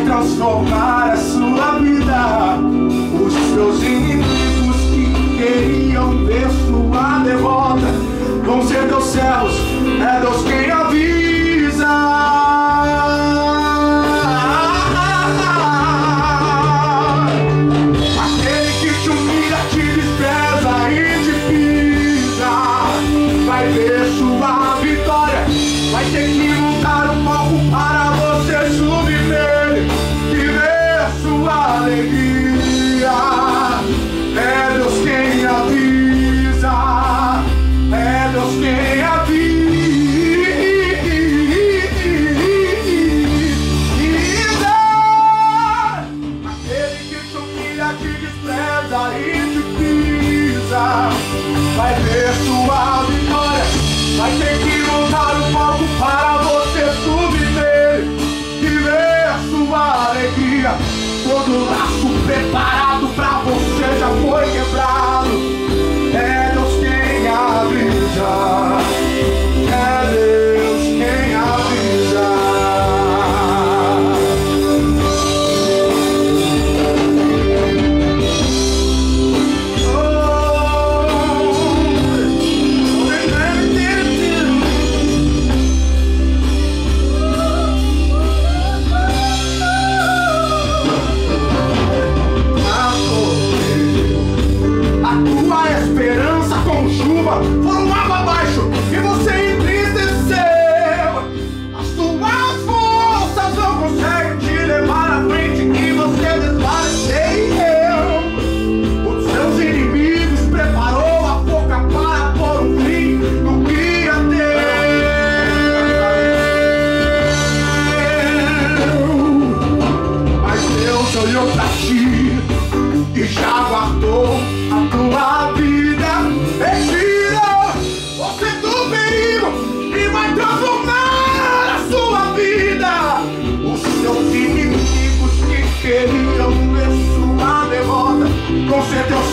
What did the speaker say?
transformar a sua vida. Os seus inimigos que queriam ver sua derrota vão ser teus céus, é Deus quem avisa. Aquele que te humilha, te despreza e te pisa, vai ver sua vitória, vai ter que montar um palco para você subir nele e ver sua alegria. É Deus quem avisa, é Deus quem avisa. Aquele que te humilha, te despreza e te pisa, vai ver sua vitória, vai ter que montar um palco para você subir nele e ver sua alegria. Todo laço preparado pra você já foi quebrado. É Deus quem avisa, é Deus quem avisa. Foram água abaixo e você entristeceu. As tuas forças não conseguem te levar à frente e você desvaleceu. Os seus inimigos preparou a boca para pôr um fim no que ia ter. Mas Deus olhou pra ti e já guardou a tua vida. Você do perigo e vai transformar a sua vida. Os seus inimigos que queriam ver sua derrota vão ser teus